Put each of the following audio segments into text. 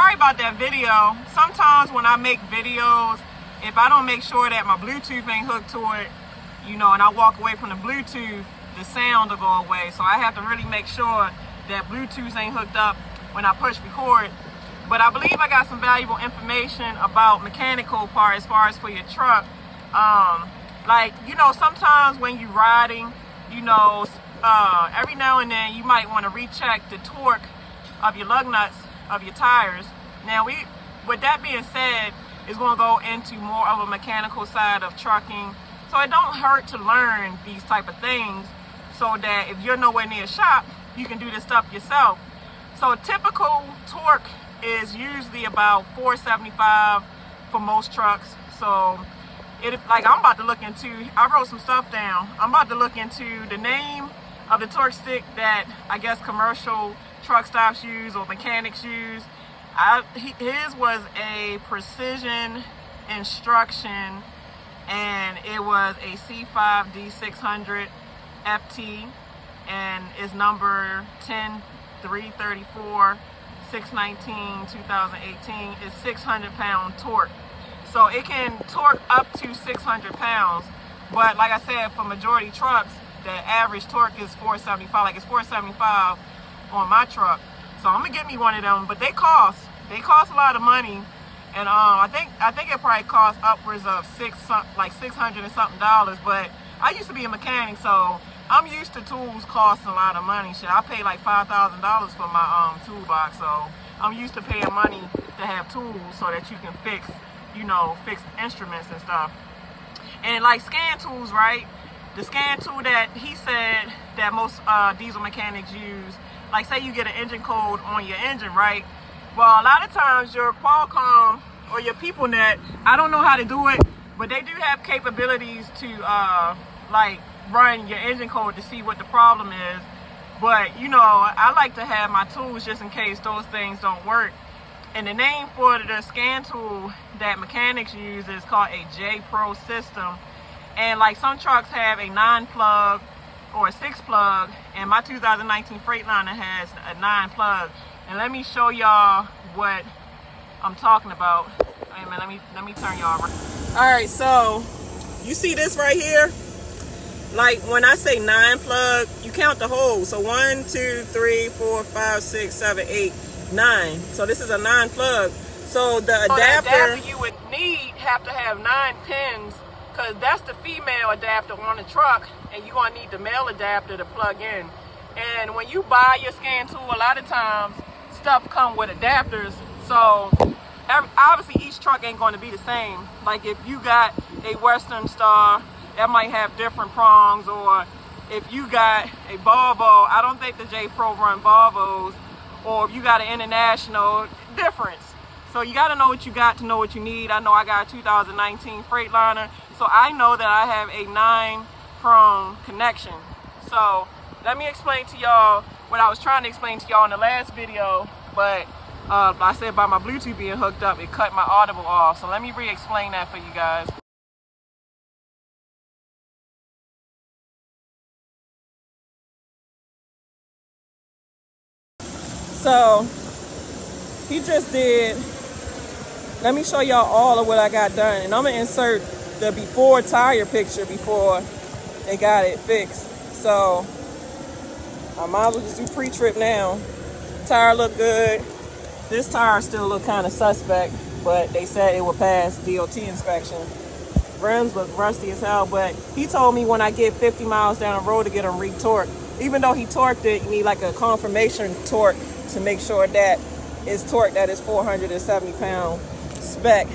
sorry about that video. Sometimes when I make videos, if I don't make sure that my Bluetooth ain't hooked to it, you know, and I walk away from the Bluetooth, the sound will go away. So I have to really make sure that Bluetooth ain't hooked up when I push record. But I believe I got some valuable information about mechanical part as far as for your truck. Like, you know, sometimes when you're riding, you know, every now and then you might want to recheck the torque of your lug nuts of your tires. Now, with that being said, it's going to go into more of a mechanical side of trucking. So it don't hurt to learn these type of things so that if you're nowhere near a shop, you can do this stuff yourself. So typical torque is usually about 475 for most trucks. So like I'm about to look into, I wrote some stuff down. I'm about to look into the name of the torque stick that I guess commercial truck stops use or mechanics use. His was a Precision Instruction, and it was a C5D600 FT, and it's number 10334 619 2018. It's 600-pound torque, so it can torque up to 600 pounds. But like I said, for majority trucks, the average torque is 475. Like it's 475 on my truck. So I'm gonna get me one of them, but they cost a lot of money, and I think it probably costs upwards of like $600 and something. But I used to be a mechanic, so I'm used to tools costing a lot of money. Shit, I pay like $5,000 for my toolbox, so I'm used to paying money to have tools so that you can fix instruments and stuff. And like scan tools, right? The scan tool that he said that most diesel mechanics use, like say you get an engine code on your engine, right? Well, a lot of times your Qualcomm or your PeopleNet, I don't know how to do it, but they do have capabilities to like run your engine code to see what the problem is. But you know, I like to have my tools just in case those things don't work. And the name for the scan tool that mechanics use is called a J-Pro system. And like some trucks have a 9-plug or a 6-plug, and my 2019 Freightliner has a 9-plug. And let me show y'all what I'm talking about. Wait a minute, let me turn y'all around. All right, so you see this right here? Like when I say 9-plug, you count the holes. So 1, 2, 3, 4, 5, 6, 7, 8, 9. So this is a 9-plug. So the adapter you would have to have 9 pins, because that's the female adapter on the truck, and you're gonna need the male adapter to plug in. And when you buy your scan tool, a lot of times stuff come with adapters. So obviously each truck ain't going to be the same. Like if you got a Western Star, that might have different prongs, or if you got a Volvo, I don't think the J-Pro run Volvos, or if you got an International, difference. So you got to know what you got to know what you need. I know I got a 2019 Freightliner, so I know that I have a 9-prong connection. So let me explain to y'all what I was trying to explain to y'all in the last video, but I said by my Bluetooth being hooked up, it cut my Audible off. So let me re-explain that for you guys. So he just did, let me show y'all all of what I got done, and I'm gonna insert the before tire picture before they got it fixed. So I might as well just do pre-trip now. Tire look good. This tire still look kind of suspect, but they said it would pass DOT inspection. Rims look rusty as hell, but he told me when I get 50 miles down the road to get them re-torqued. Even though he torqued it, you need like a confirmation torque to make sure that it's torqued at its 470-pound spec.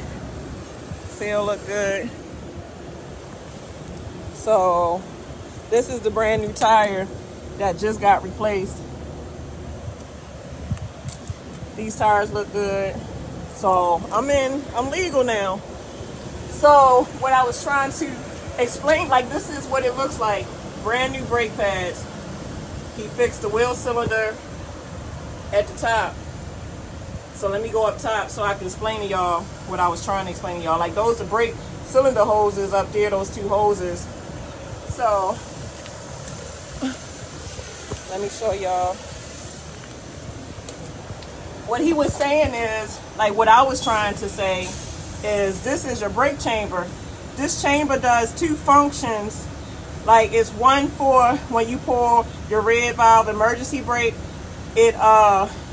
Still look good. So this is the brand new tire that just got replaced. These tires look good. So I'm legal now. So what I was trying to explain, like this is what it looks like. Brand new brake pads. He fixed the wheel cylinder at the top. So let me go up top so I can explain to y'all what I was trying to explain to y'all. Like those are brake cylinder hoses up there, those 2 hoses. So let me show y'all. what he was saying is, like what I was trying to say is, this is your brake chamber. This chamber does two functions. Like, it's one for when you pull your red valve emergency brake. It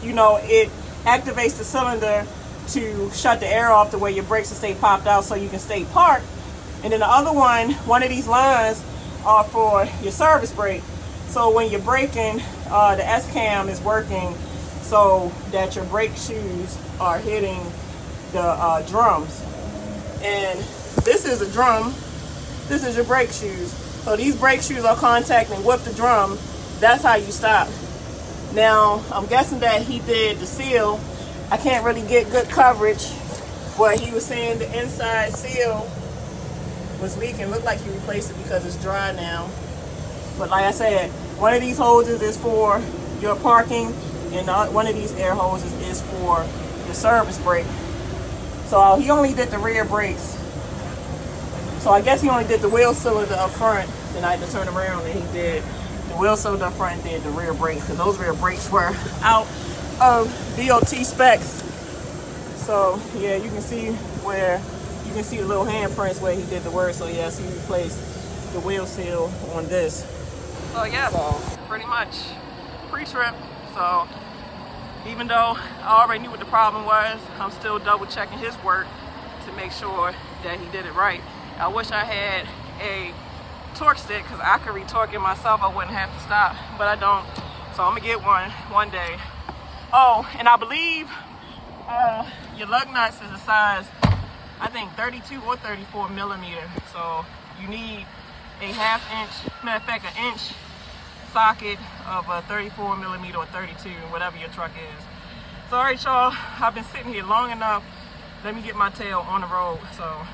you know, it activates the cylinder to shut the air off the way your brakes will stay popped out so you can stay parked. And then the other one of these lines are for your service brake. So when you're braking, the S-cam is working so that your brake shoes are hitting the drums. And this is a drum. This is your brake shoes. So these brake shoes are contacting with the drum. That's how you stop. Now, I'm guessing that he did the seal. I can't really get good coverage, but he was saying the inside seal was leaking. Looked like he replaced it because it's dry now. But like I said, one of these hoses is for your parking, and one of these air hoses is for your service brake. So he only did the rear brakes. So I guess he only did the wheel cylinder up front. Then I had to turn around and he did the wheel cylinder up front and did the rear brakes, because those rear brakes were out of DOT specs. So yeah, you can see the little handprints where he did the work. So yes, he replaced the wheel seal on this. So yeah, pretty much pre-trip. So even though I already knew what the problem was, I'm still double checking his work to make sure that he did it right. I wish I had a torque stick, because I could retorque it myself. I wouldn't have to stop, but I don't. So I'm gonna get one day. Oh, and I believe your lug nuts is a size, I think 32 or 34 millimeter. So you need a ½ inch, matter of fact, an inch socket of a 34 millimeter or 32, whatever your truck is. So all right, y'all, I've been sitting here long enough. Let me get my tail on the road. So